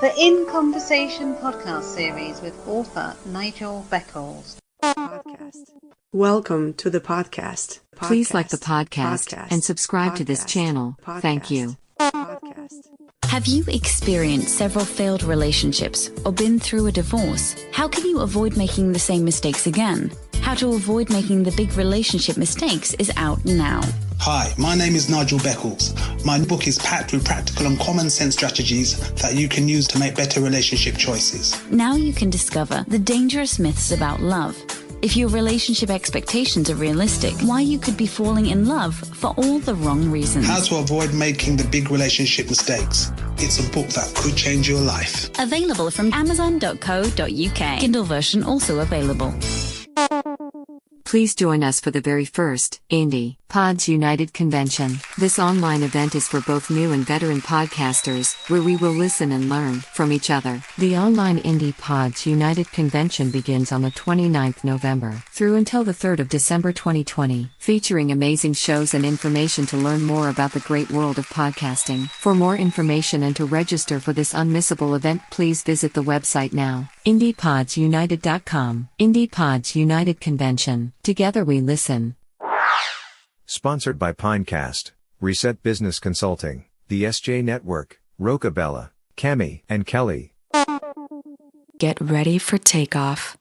The In Conversation podcast series with author Nigel Beckles. Welcome to the podcast. Please like the podcast and subscribe to this channel. Thank you. Have you experienced several failed relationships or been through a divorce? How can you avoid making the same mistakes again? How to avoid making the big relationship mistakes is out now. Hi, my name is Nigel Beckles. My book is packed with practical and common sense strategies that you can use to make better relationship choices. Now you can discover the dangerous myths about love. If your relationship expectations are realistic, why you could be falling in love for all the wrong reasons. How to avoid making the big relationship mistakes. It's a book that could change your life. Available from amazon.co.uk. Kindle version also available. Please join us for the very first Indie Pods United Convention. This online event is for both new and veteran podcasters, where we will listen and learn from each other. The online Indie Pods United Convention begins on the 29th November through until the 3rd of December 2020, featuring amazing shows and information to learn more about the great world of podcasting. For more information and to register for this unmissable event, please visit the website now. IndiePodsUnited.com. Indie Pods United Convention. Together we listen. Sponsored by Pinecast, Reset Business Consulting, the SJ Network, Rocabella, Cami, and Kelly. Get ready for takeoff.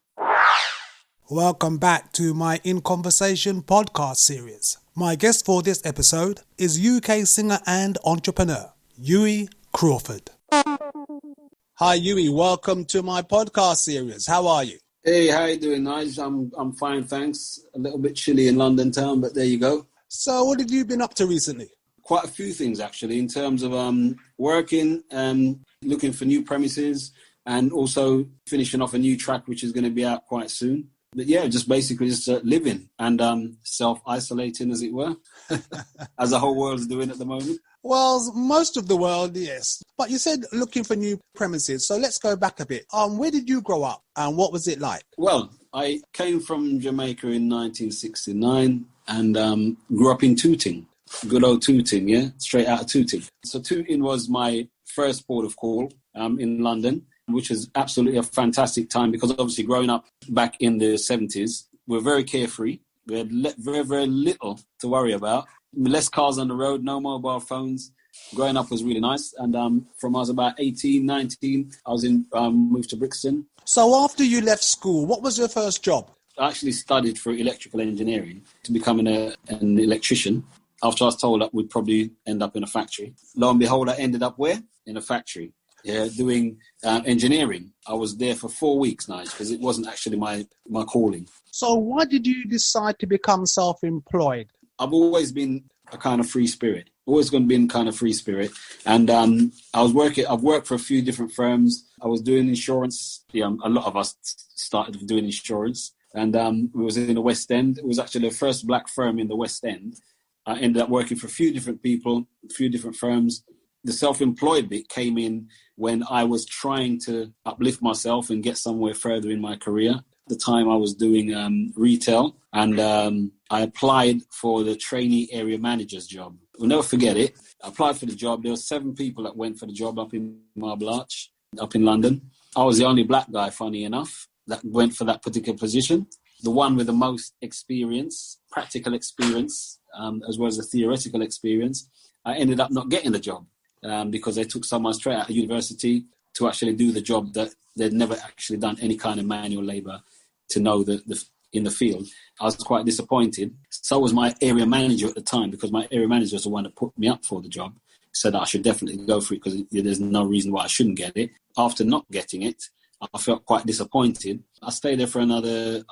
Welcome back to my In Conversation podcast series. My guest for this episode is UK singer and entrepreneur, Hughie Crawford. Hi Hughie, welcome to my podcast series. How are you? Hey, how you doing, Nigel? I'm fine, thanks. A little bit chilly in London town, but there you go. So what have you been up to recently? Quite a few things, actually, in terms of working, looking for new premises, and also finishing off a new track, which is going to be out quite soon. But yeah, just basically living and self-isolating, as it were, as the whole world's doing at the moment. Well, most of the world, yes. But you said looking for new premises. So let's go back a bit. Where did you grow up and what was it like? Well, I came from Jamaica in 1969 and grew up in Tooting. Good old Tooting, yeah? Straight out of Tooting. So Tooting was my first port of call in London, which is absolutely a fantastic time because obviously growing up back in the 70s, we were very carefree. We had very, very little to worry about. Less cars on the road, no mobile phones. Growing up was really nice. And from I was about 18, 19, I was moved to Brixton. So after you left school, what was your first job? I actually studied for electrical engineering to become an electrician. After I was told that we'd probably end up in a factory. Lo and behold, I ended up where? In a factory. Yeah, doing engineering. I was there for 4 weeks, Nigel, because it wasn't actually my calling. So why did you decide to become self-employed? I've always been a kind of free spirit. Always going to be kind of free spirit. And I've worked for a few different firms. I was doing insurance. Yeah, a lot of us started doing insurance. And we was in the West End. It was actually the first black firm in the West End. I ended up working for a few different people, a few different firms. The self-employed bit came in when I was trying to uplift myself and get somewhere further in my career. At the time I was doing retail and I applied for the trainee area manager's job. We'll never forget it. I applied for the job. There were 7 people that went for the job up in Marble Arch, up in London. I was the only black guy, funny enough, that went for that particular position. The one with the most experience, practical experience, as well as the theoretical experience. I ended up not getting the job because they took someone straight out of university to actually do the job that they'd never actually done any kind of manual labour to know in the field. I was quite disappointed. So was my area manager at the time, because my area manager was the one that put me up for the job. Said I should definitely go for it because there's no reason why I shouldn't get it. After not getting it, I felt quite disappointed. I stayed there for another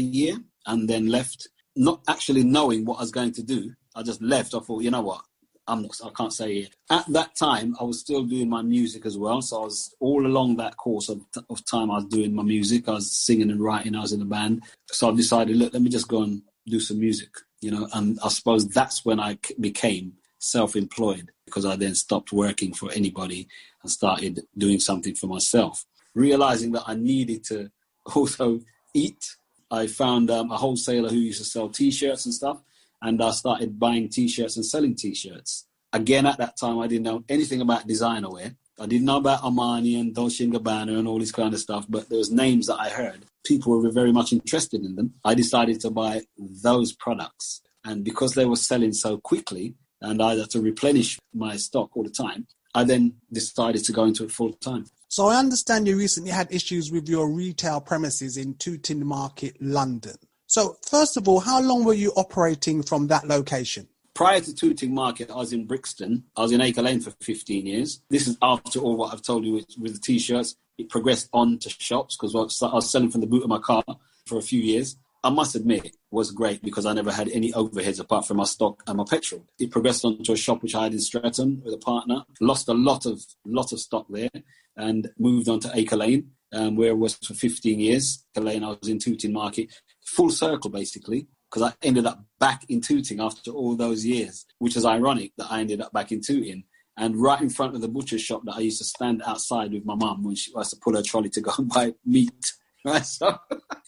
year and then left, not actually knowing what I was going to do. I just left. I thought, you know what? I can't say it. At that time, I was still doing my music as well. So I was all along that course of time I was doing my music. I was singing and writing. I was in a band. So I decided, look, let me just go and do some music, and I suppose that's when I became self-employed, because I then stopped working for anybody and started doing something for myself. Realizing that I needed to also eat, I found a wholesaler who used to sell T-shirts and stuff. And I started buying T-shirts and selling T-shirts. Again, at that time, I didn't know anything about designer wear. I didn't know about Armani and Dolce & Gabbana and all this kind of stuff, but there was names that I heard. People were very much interested in them. I decided to buy those products. And because they were selling so quickly and I had to replenish my stock all the time, I then decided to go into it full time. So I understand you recently had issues with your retail premises in Tooting Market, London. So first of all, how long were you operating from that location? Prior to Tooting Market, I was in Brixton. I was in Acre Lane for 15 years. This is after all what I've told you with the T-shirts. It progressed on to shops because I was selling from the boot of my car for a few years. I must admit it was great because I never had any overheads apart from my stock and my petrol. It progressed on to a shop which I had in Streatham with a partner. Lost a lot of stock there and moved on to Acre Lane, where I was for 15 years. Acre Lane, I was in Tooting Market. Full circle, basically, because I ended up back in Tooting after all those years, which is ironic that I ended up back in Tooting. And right in front of the butcher's shop that I used to stand outside with my mum when she was to pull her trolley to go and buy meat. Right, so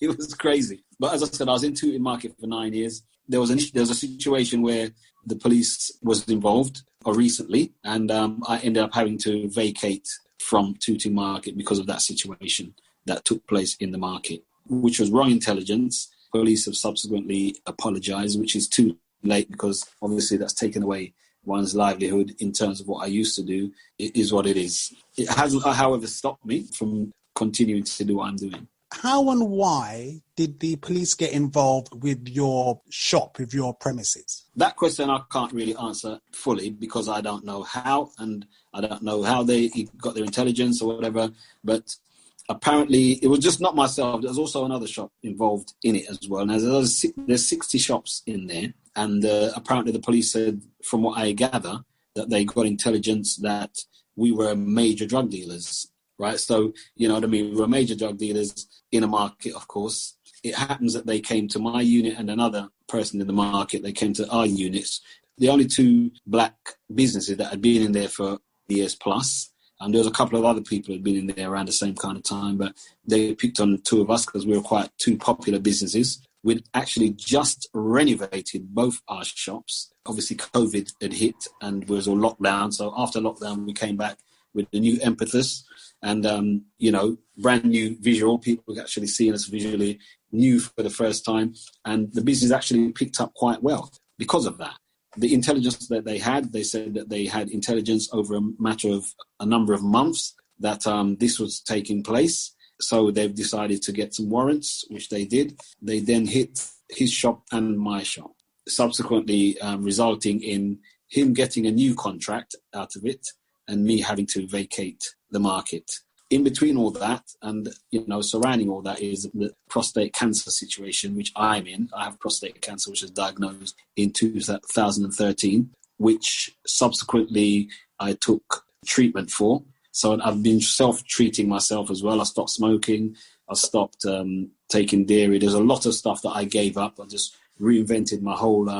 it was crazy. But as I said, I was in Tooting Market for 9 years. There was a situation where the police was involved recently, and I ended up having to vacate from Tooting Market because of that situation that took place in the market, which was wrong intelligence. Police have subsequently apologised, which is too late because obviously that's taken away one's livelihood in terms of what I used to do. It is what it is. It hasn't, however, stopped me from continuing to do what I'm doing. How and why did the police get involved with your shop, with your premises? That question I can't really answer fully because I don't know how, and I don't know how they got their intelligence or whatever. But apparently it was just not myself. There's also another shop involved in it as well. Now, there's 60 shops in there. And apparently the police said, from what I gather, that they got intelligence that we were major drug dealers. Right, so, you know what I mean? We were major drug dealers in a market, of course. It happens that they came to my unit and another person in the market. They came to our units. The only two black businesses that had been in there for years plus. And there was a couple of other people who had been in there around the same kind of time. But they picked on two of us because we were quite two popular businesses. We'd actually just renovated both our shops. Obviously, COVID had hit and there was all lockdown. So after lockdown, we came back with the new impetus. And, brand new visual. People actually seeing us visually new for the first time. And the business actually picked up quite well because of that. The intelligence that they said that they had intelligence over a matter of a number of months that this was taking place. So they've decided to get some warrants, which they did. They then hit his shop and my shop, subsequently resulting in him getting a new contract out of it and me having to vacate the market. In between all that and, surrounding all that is the prostate cancer situation, which I'm in. I have prostate cancer, which was diagnosed in 2013, which subsequently I took treatment for. So I've been self-treating myself as well. I stopped smoking. I stopped taking dairy. There's a lot of stuff that I gave up. I just reinvented my whole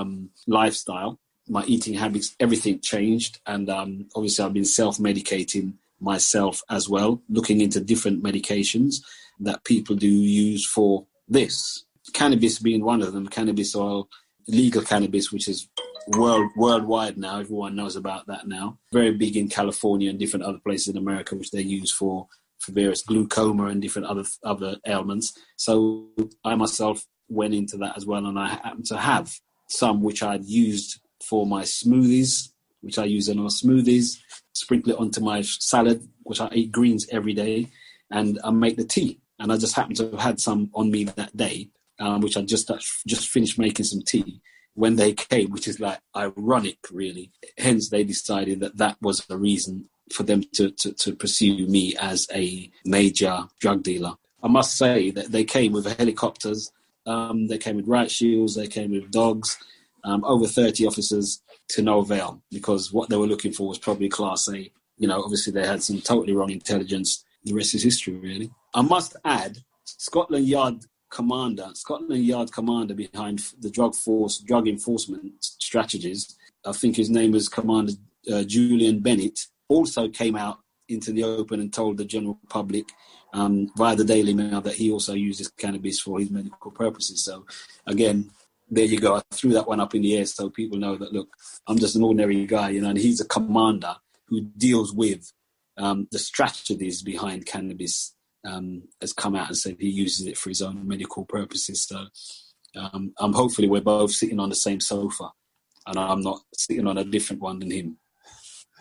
lifestyle. My eating habits, everything changed. And obviously I've been self-medicating myself as well, looking into different medications that people do use for this. Cannabis being one of them, cannabis oil, legal cannabis, which is worldwide now. Everyone knows about that now. Very big in California and different other places in America, which they use for various glaucoma and different other ailments. So I myself went into that as well, and I happen to have some which I'd used for my smoothies, which I use in my smoothies, sprinkle it onto my salad, which I eat greens every day, and I make the tea. And I just happened to have had some on me that day, which I just finished making some tea when they came, which is like ironic, really. Hence, they decided that was the reason for them to pursue me as a major drug dealer. I must say that they came with helicopters, they came with riot shields, they came with dogs, over 30 officers, to no avail, because what they were looking for was probably Class A. Obviously they had some totally wrong intelligence. The rest is history, really. I must add, Scotland Yard commander behind the drug enforcement strategies, I think his name is Commander Julian Bennett, also came out into the open and told the general public via the Daily Mail that he also uses cannabis for his medical purposes. So again, there you go. I threw that one up in the air so people know that, look, I'm just an ordinary guy, and he's a commander who deals with the strategies behind cannabis has come out and said he uses it for his own medical purposes. So hopefully we're both sitting on the same sofa and I'm not sitting on a different one than him.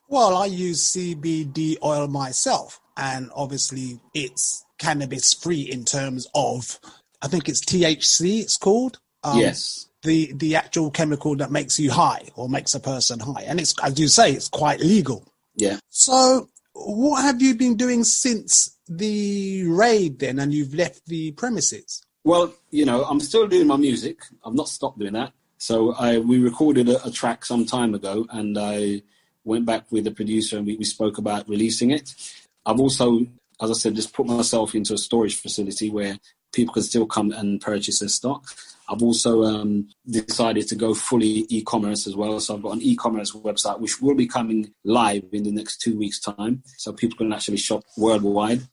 Well, I use CBD oil myself, and obviously it's cannabis free in terms of, I think it's THC it's called. Yes. The actual chemical that makes you high or makes a person high. And it's, as you say, it's quite legal. Yeah. So what have you been doing since the raid then, and you've left the premises? Well, I'm still doing my music. I've not stopped doing that. So we recorded a track some time ago, and I went back with the producer and we spoke about releasing it. I've also, as I said, just put myself into a storage facility where people can still come and purchase their stock. I've also decided to go fully e-commerce as well. So I've got an e-commerce website, which will be coming live in the next 2 weeks' time. So people can actually shop worldwide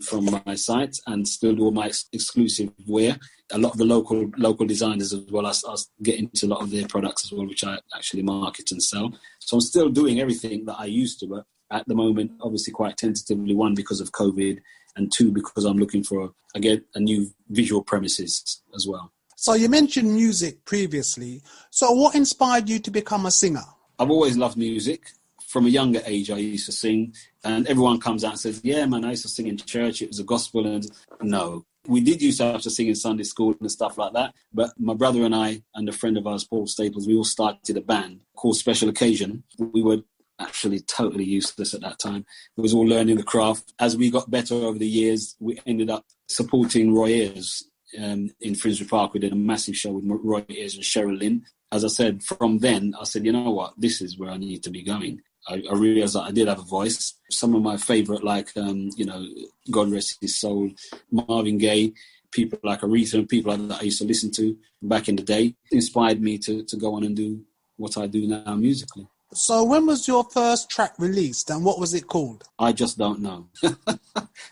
from my site and still do all my exclusive wear. A lot of the local designers as well. I get into a lot of their products as well, which I actually market and sell. So I'm still doing everything that I used to, but at the moment, obviously quite tentatively, one, because of COVID, and two, because I'm looking for, again, a new visual premises as well. So you mentioned music previously. So what inspired you to become a singer? I've always loved music. From a younger age, I used to sing, and everyone comes out and says, yeah, man, I used to sing in church. It was a gospel. And no, we did used to have to sing in Sunday school and stuff like that. But my brother and I and a friend of ours, Paul Staples, we all started a band called Special Occasion. We were actually totally useless at that time. It was all learning the craft. As we got better over the years, we ended up supporting Roy Ayers in Finsbury Park. We did a massive show with Roy Ayers and Cheryl Lynn. As I said, from then, I said, you know what, this is where I need to be going. I realised that I did have a voice. Some of my favourite, like, God rest his soul, Marvin Gaye, people like Aretha and people like that I used to listen to back in the day, inspired me to go on and do what I do now musically. So when was your first track released and what was it called? I just don't know.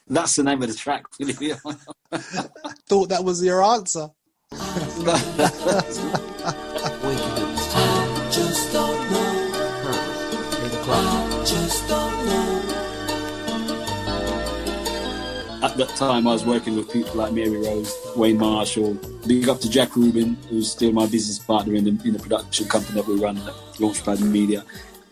That's the name of the track. Thought that was your answer. Just don't know. Just don't know. At that time, I was working with people like Mary Rose, Wayne Marshall. Big up to Jack Rubin, who's still my business partner in the production company that we run, Launchpad Media.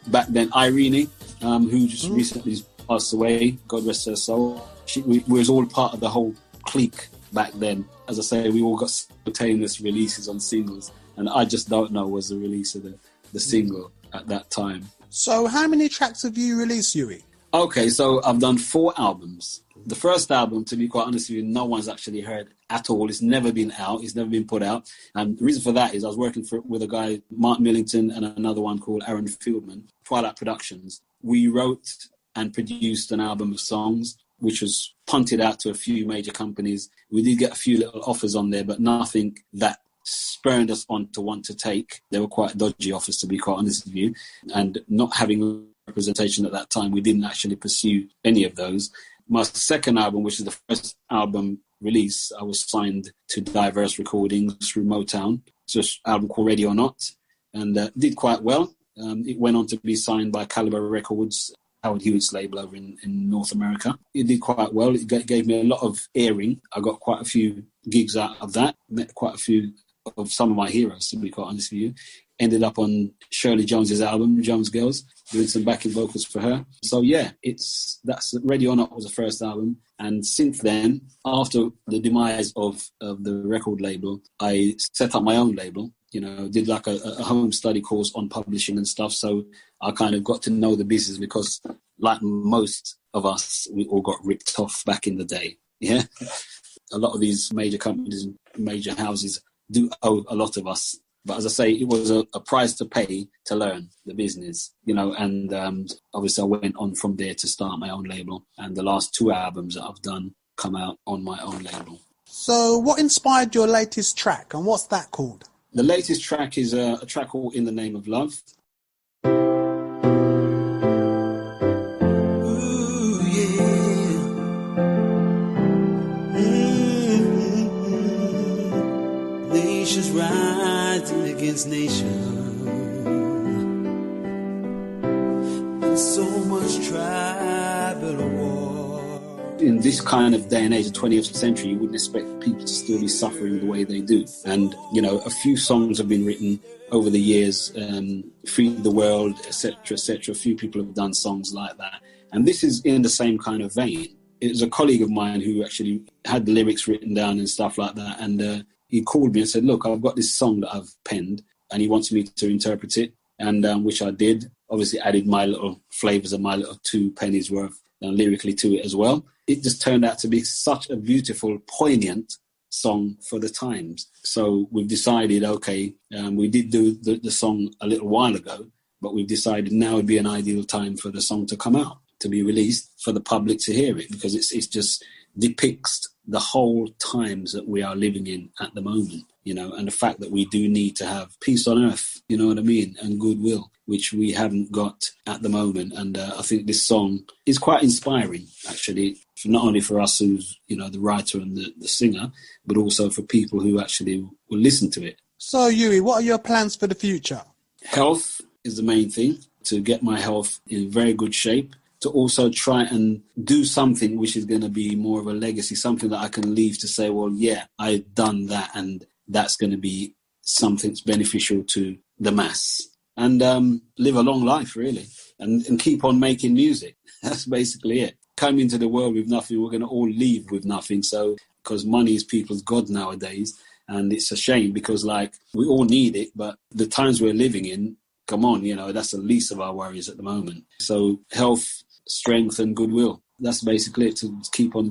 Back then, Irene, who just recently passed away, God rest her soul. We was all part of the whole clique back then. As I say, we all got simultaneous releases on singles, and I Just Don't Know was the release of the single at that time. So how many tracks have you released, Hughie? Okay, so I've done 4 albums. The first album, to be quite honest with you, no one's actually heard at all. It's never been out. It's never been put out. And the reason for that is I was working with a guy, Mark Millington, and another one called Aaron Fieldman, Twilight Productions. We wrote and produced an album of songs, which was punted out to a few major companies. We did get a few little offers on there, but nothing that spurred us on to want to take. They were quite dodgy offers, to be quite honest with you. And not having representation at that time, we didn't actually pursue any of those. My second album, which is the first album release, I was signed to Diverse Recordings through Motown. It's just an album called Ready or Not, and did quite well. It went on to be signed by Caliber Records, Howard Hewitt's label over in North America. It did quite well. It gave me a lot of airing. I got quite a few gigs out of that, met quite a few of some of my heroes, to be quite honest with you. Ended up on Shirley Jones's album, Jones Girls, doing some backing vocals for her. So yeah, that's Ready or Not was the first album. And since then, after the demise of the record label, I set up my own label, did like a home study course on publishing and stuff. So I kind of got to know the business because like most of us, we all got ripped off back in the day. Yeah. A lot of these major companies and major houses do owe a lot of us. But as I say, it was a price to pay to learn the business, and obviously I went on from there to start my own label. And the last 2 albums that I've done come out on my own label. So what inspired your latest track and what's that called? The latest track is a track called In the Name of Love. Ooh, yeah. Nations rising against nation, and so much trial in this kind of day and age, the 20th century, you wouldn't expect people to still be suffering the way they do. And, you know, a few songs have been written over the years, Free the World, etc., etc. A few people have done songs like that. And this is in the same kind of vein. It was a colleague of mine who actually had the lyrics written down and stuff like that. And he called me and said, look, I've got this song that I've penned and he wants me to interpret it. And which I did, obviously added my little flavours and my little 2 pennies worth lyrically to it as well. It just turned out to be such a beautiful, poignant song for the times. So we've decided, okay, we did do the song a little while ago, but we've decided now would be an ideal time for the song to come out, to be released for the public to hear it, because it's just depicts the whole times that we are living in at the moment, you know, and the fact that we do need to have peace on earth, you know what I mean, and goodwill, which we haven't got at the moment. And I think this song is quite inspiring, actually, not only for us who's, you know, the writer and the singer, but also for people who actually will listen to it. So, Hughie, what are your plans for the future? Health is the main thing, to get my health in very good shape, to also try and do something which is going to be more of a legacy, something that I can leave to say, well, yeah, I've done that, and that's going to be something that's beneficial to the mass. And live a long life, really, and keep on making music. That's basically it. Come into the world with nothing, we're going to all leave with nothing. So, because money is people's god nowadays, and it's a shame because, like, we all need it, but the times we're living in, come on, you know, that's the least of our worries at the moment. So health, strength and goodwill. That's basically it, to keep on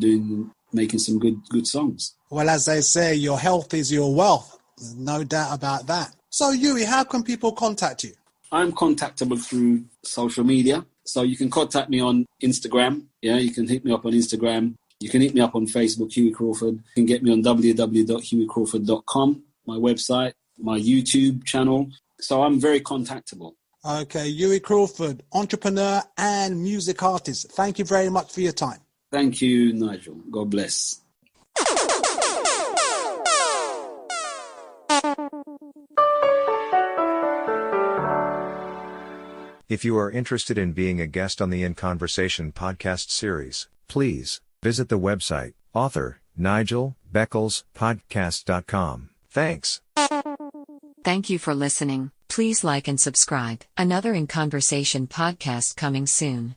making some good songs. Well, as they say, your health is your wealth. There's no doubt about that. So, Hughie, how can people contact you? I'm contactable through social media. So you can contact me on Instagram. Yeah, you can hit me up on Instagram. You can hit me up on Facebook, Hughie Crawford. You can get me on www.hughicrawford.com, my website, my YouTube channel. So I'm very contactable. Okay, Hughie Crawford, entrepreneur and music artist. Thank you very much for your time. Thank you, Nigel. God bless. If you are interested in being a guest on the In Conversation podcast series, please visit the website author.nigelbeckelspodcast.com. Thanks. Thank you for listening. Please like and subscribe. Another In Conversation podcast coming soon.